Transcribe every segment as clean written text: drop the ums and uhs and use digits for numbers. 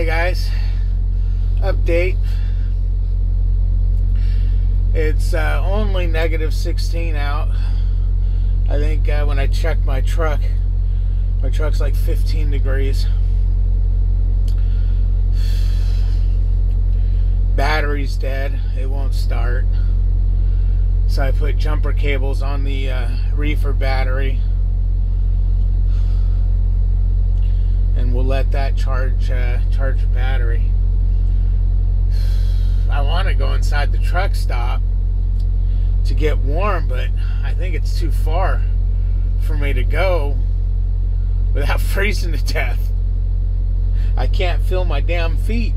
Hey guys, update. It's only -16 out. I think when I checked my truck's like 15 degrees. Battery's dead. It won't start. So I put jumper cables on the reefer battery. And we'll let that charge the battery. I want to go inside the truck stop to get warm, but I think it's too far for me to go without freezing to death. I can't feel my damn feet.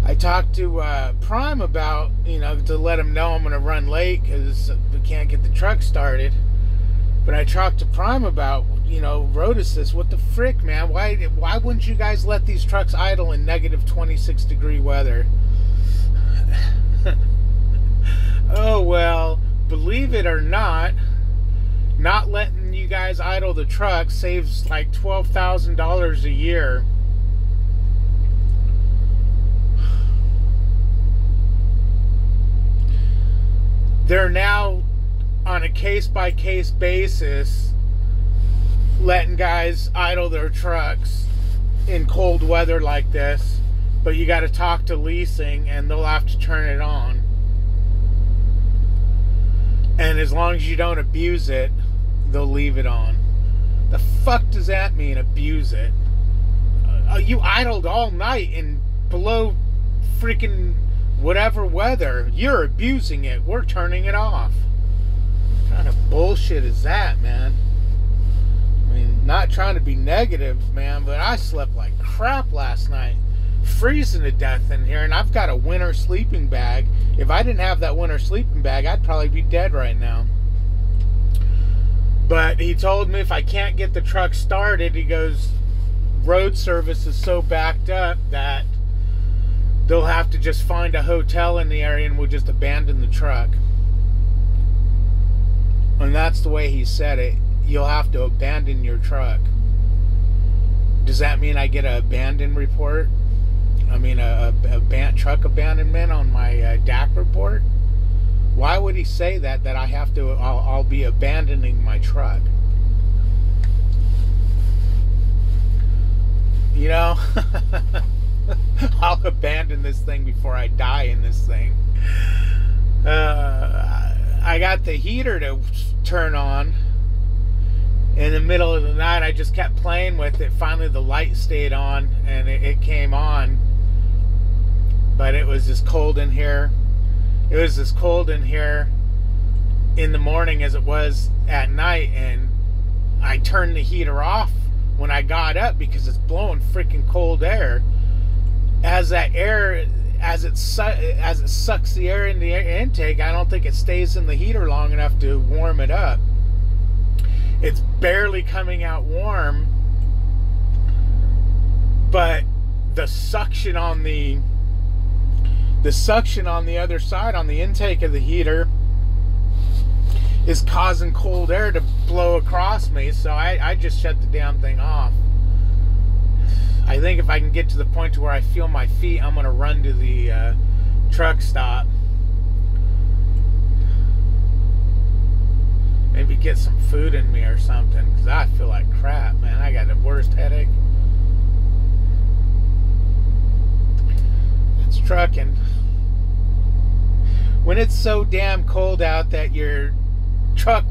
I talked to Prime about, to let him know I'm going to run late because we can't get the truck started. But I talked to Prime about, road assist. What the frick, man? Why wouldn't you guys let these trucks idle in -26 degree weather? Oh, well, believe it or not letting you guys idle the truck saves like $12,000 a year. They're now on a case-by-case basis letting guys idle their trucks in cold weather like this, but you got to talk to leasing and they'll have to turn it on. And as long as you don't abuse it, they'll leave it on. The fuck does that mean, abuse it? You idled all night in below freaking whatever weather. You're abusing it. We're turning it off. What kind of bullshit is that, man? I mean, not trying to be negative, man, but I slept like crap last night. Freezing to death in here, and I've got a winter sleeping bag. If I didn't have that winter sleeping bag, I'd probably be dead right now. But he told me if I can't get the truck started, he goes, road service is so backed up that they'll have to just find a hotel in the area and we'll just abandon the truck. And that's the way he said it. You'll have to abandon your truck. Does that mean I get an abandon report? I mean a truck abandonment on my DAC report? Why would he say that I have to, I'll be abandoning my truck? I'll abandon this thing before I die in this thing. I got the heater to turn on in the middle of the night. I just kept playing with it. Finally the light stayed on and it came on, but it was as cold in here. It was as cold in here in the morning as it was at night, and I turned the heater off when I got up because it's blowing freaking cold air. As it sucks the air in the intake, I don't think it stays in the heater long enough to warm it up. It's barely coming out warm, but the suction on the other side, on the intake of the heater, is causing cold air to blow across me, so I just shut the damn thing off. I think if I can get to the point to where I feel my feet, I'm going to run to the truck stop. Maybe get some food in me or something, because I feel like crap, man. I got the worst headache. It's trucking. When it's so damn cold out that your truck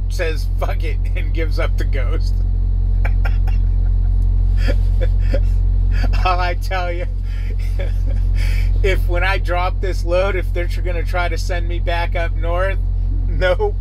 says fuck it and gives up the ghost. All I tell you, if when I drop this load, if they're going to try to send me back up north, no,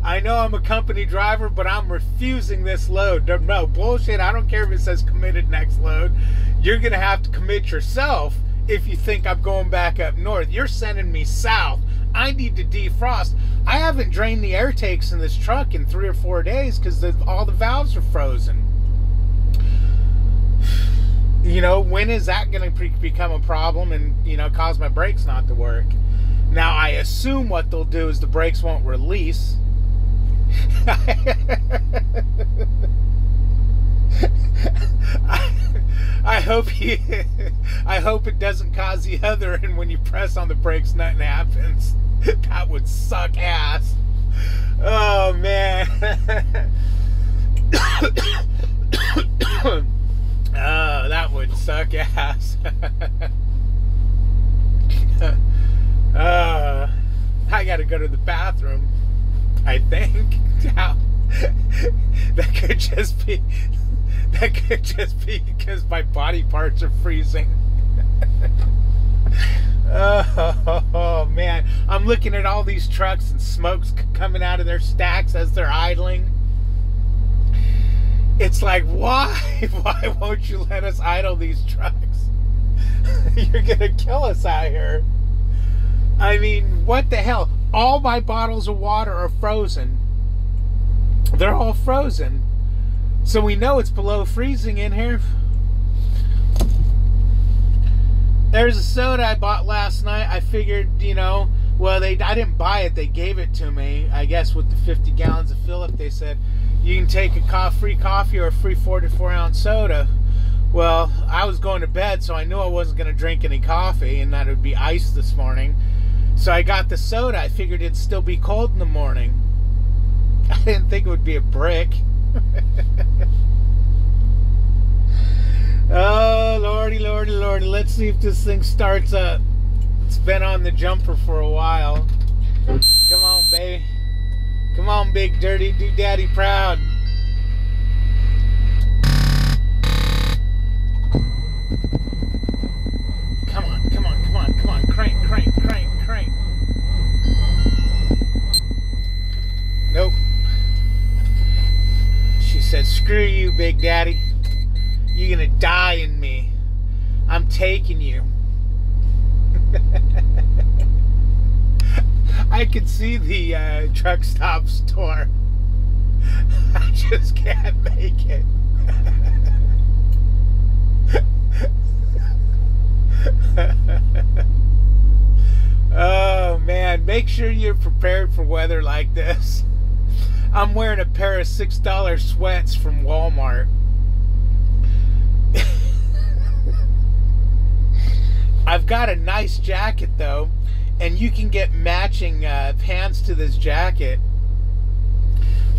I know I'm a company driver, but I'm refusing this load. No, bullshit. I don't care if it says committed next load. You're going to have to commit yourself if you think I'm going back up north. You're sending me south. I need to defrost. I haven't drained the air takes in this truck in 3 or 4 days because all the valves are frozen. When is that going to become a problem and, cause my brakes not to work? Now, I assume what they'll do is the brakes won't release. hope you, I hope it doesn't cause the other, and when you press on the brakes, nothing happens. That would suck ass. Oh man. Oh, that would suck ass. I gotta go to the bathroom, I think. Now, that could just be because my body parts are freezing. Oh man, I'm looking at all these trucks and smoke's coming out of their stacks as they're idling. It's like, why won't you let us idle these trucks? You're gonna kill us out here. I mean, what the hell? All my bottles of water are frozen. They're all frozen. So we know it's below freezing in here. There's a soda I bought last night. I figured, you know, well, I didn't buy it. They gave it to me. I guess with the 50 gallons of fill-up, they said, you can take a free coffee or a free 44-ounce soda. Well, I was going to bed, so I knew I wasn't going to drink any coffee, and that it would be ice this morning. So I got the soda. I figured it'd still be cold in the morning. I didn't think it would be a brick. Oh, lordy, lordy, lordy. Let's see if this thing starts up. It's been on the jumper for a while. Come on, baby. Come on, big dirty. Do daddy proud. Come on, come on, come on, come on. Crank, crank, crank, crank. Nope. She said, screw you, big daddy. You're gonna die in me. I'm taking you. I could see the truck stop store. I just can't make it. Oh man, make sure you're prepared for weather like this. I'm wearing a pair of $6 sweats from Walmart. I've got a nice jacket though, and you can get matching pants to this jacket,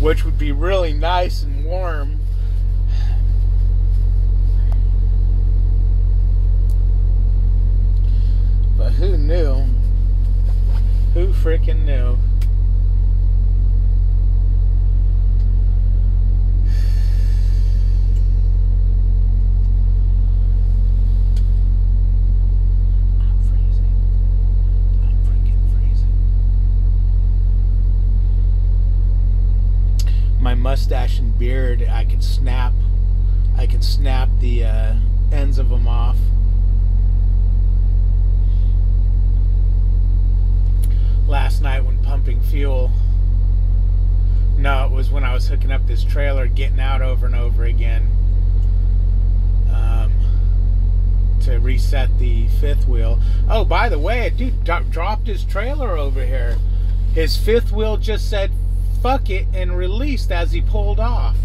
which would be really nice and warm. But who knew? Who freaking knew? My mustache and beard, I could snap the ends of them off. Last night when pumping fuel, no, it was when I was hooking up this trailer, getting out over and over again to reset the fifth wheel. Oh, by the way, a dude dropped his trailer over here. His fifth wheel just said fuck it and released as he pulled off,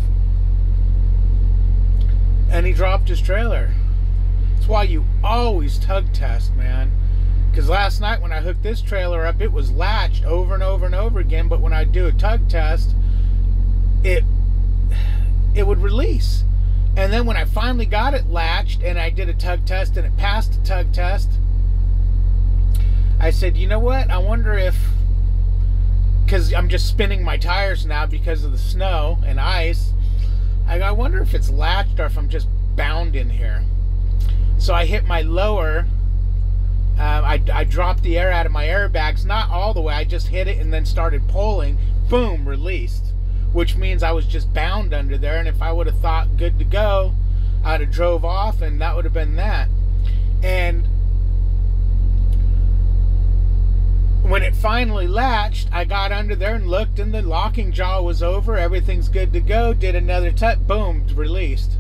and he dropped his trailer. That's why you always tug test, man, because last night when I hooked this trailer up, it was latched over and over and over again, but when I do a tug test, it would release. And then when I finally got it latched and I did a tug test and it passed the tug test, I said, you know what, I wonder if, because I'm just spinning my tires now because of the snow and ice, I wonder if it's latched or if I'm just bound in here. So I hit my lower, I dropped the air out of my airbags, not all the way, I just hit it and then started pulling, boom, released. Which means I was just bound under there, and if I would have thought good to go, I'd have drove off and that would have been that. And when it finally latched, I got under there and looked, and the locking jaw was over. Everything's good to go. Did another tug, boom, released.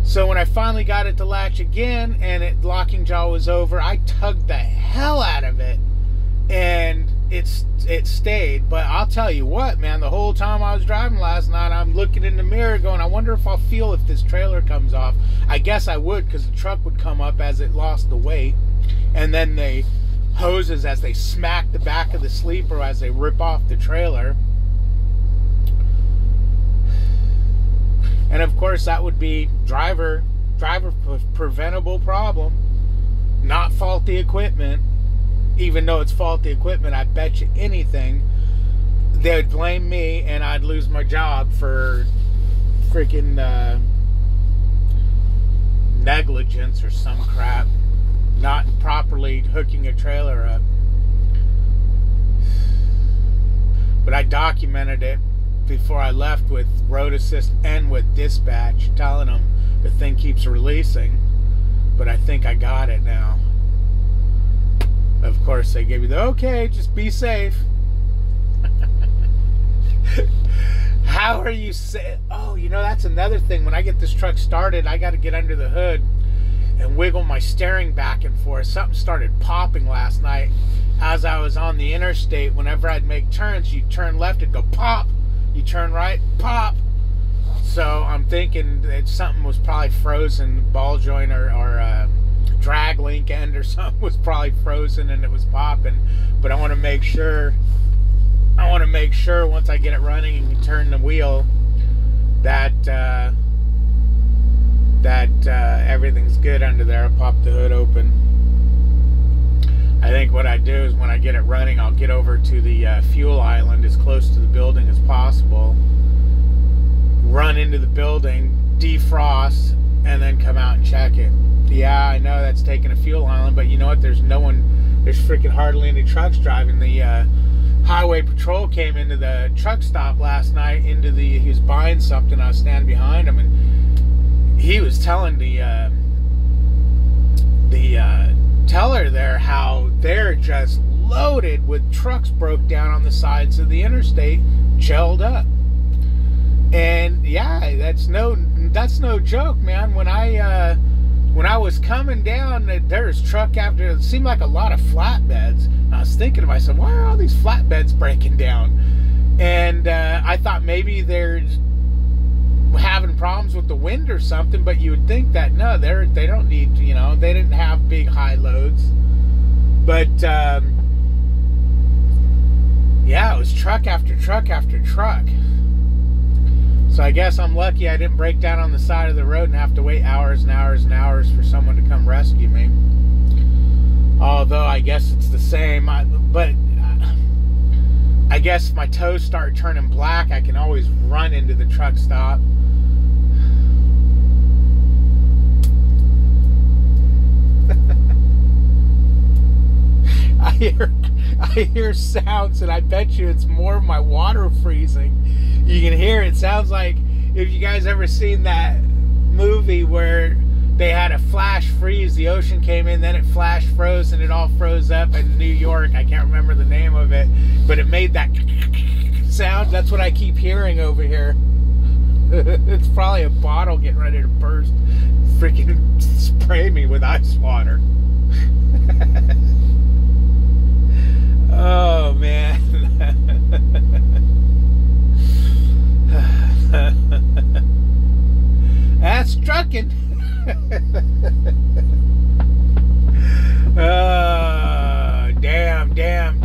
So when I finally got it to latch again, and locking jaw was over, I tugged the hell out of it, and it stayed. But I'll tell you what, man, the whole time I was driving last night, I'm looking in the mirror going, I wonder if I'll feel if this trailer comes off. I guess I would, because the truck would come up as it lost the weight, and then the hoses as they smack the back of the sleeper as they rip off the trailer. And of course that would be driver preventable problem, not faulty equipment. Even though it's faulty equipment, I bet you anything they would blame me and I'd lose my job for freaking negligence or some crap, not properly hooking a trailer up. But I documented it before I left with Road Assist and with dispatch, telling them the thing keeps releasing, but I think I got it now. Of course, they gave you the, okay, just be safe. How are you say? Oh, you know, that's another thing. When I get this truck started, I got to get under the hood and wiggle my steering back and forth. Something started popping last night as I was on the interstate. Whenever I'd make turns, you turn left, it'd go pop. You turn right, pop. So I'm thinking that something was probably frozen, ball joint or drag link end or something was probably frozen and it was popping. But I want to make sure. Once I get it running and you turn the wheel, that everything's good under there. I'll pop the hood open. I think what I do is when I get it running, I'll get over to the fuel island as close to the building as possible, run into the building, defrost, and then come out and check it. Yeah, I know that's taking a fuel island, but you know what? There's freaking hardly any trucks driving. The highway patrol came into the truck stop last night, he was buying something. I was standing behind him, and he was telling the teller there how they're just loaded with trucks broke down on the sides of the interstate, gelled up. And yeah, that's no joke, man. When I was coming down, there's truck after, it seemed like a lot of flatbeds. And I was thinking to myself, why are all these flatbeds breaking down? And I thought maybe they're having problems with the wind or something, but you would think that no, they don't need, they didn't have big high loads. But yeah, it was truck after truck after truck. So I guess I'm lucky I didn't break down on the side of the road and have to wait hours and hours and hours for someone to come rescue me. Although I guess it's the same. But I guess if my toes start turning black, I can always run into the truck stop. I hear sounds, and I bet you it's more of my water freezing. You can hear it. It sounds like, if you guys ever seen that movie where they had a flash freeze, the ocean came in, then it flash froze, and it all froze up in New York. I can't remember the name of it, but it made that sound. That's what I keep hearing over here. It's probably a bottle getting ready to burst. Freaking spray me with ice water. Oh, man. That's trucking.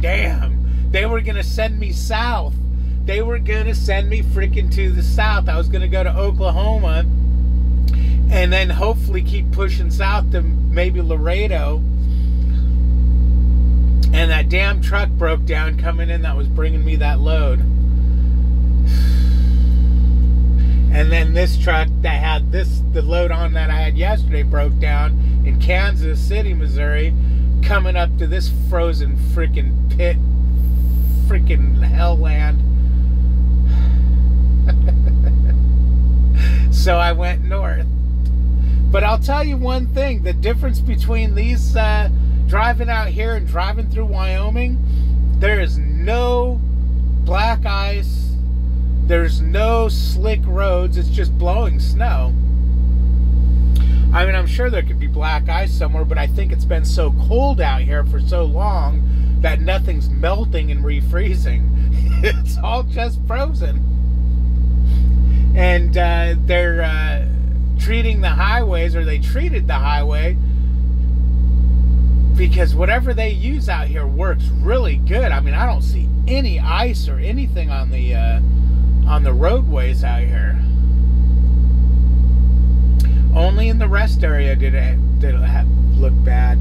Damn. They were going to send me south. They were going to send me freaking to the south. I was going to go to Oklahoma and then hopefully keep pushing south to maybe Laredo. And that damn truck broke down coming in that was bringing me that load. And then this truck that had the load on that I had yesterday broke down in Kansas City, Missouri, coming up to this frozen freaking pit, freaking hell land. So I went north. But I'll tell you one thing, the difference between these driving out here and driving through Wyoming, there is no black ice, there's no slick roads, it's just blowing snow. I mean, I'm sure there could be black ice somewhere, but I think it's been so cold out here for so long that nothing's melting and refreezing. It's all just frozen. And they're treating the highways, or they treated the highway, because whatever they use out here works really good. I mean, I don't see any ice or anything on the roadways out here. Only in the rest area did it look bad.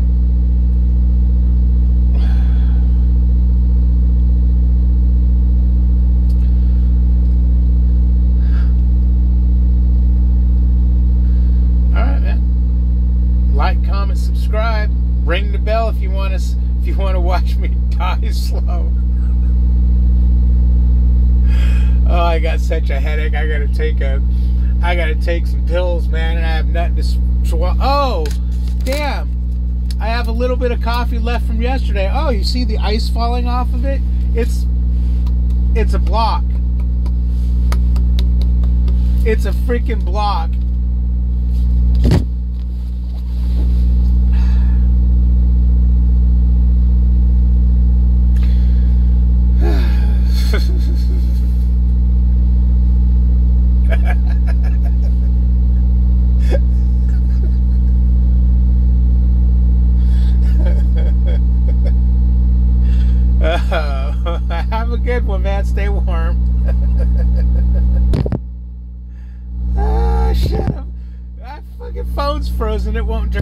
All right, man. Like, comment, subscribe, ring the bell if you want to watch me die slow. Oh, I got such a headache. I gotta take some pills, man, and I have nothing to swallow. Oh, damn. I have a little bit of coffee left from yesterday. Oh, you see the ice falling off of it? It's a block. It's a freaking block. Have a good one, man. Stay warm. Ah, shut up. My fucking phone's frozen. It won't turn.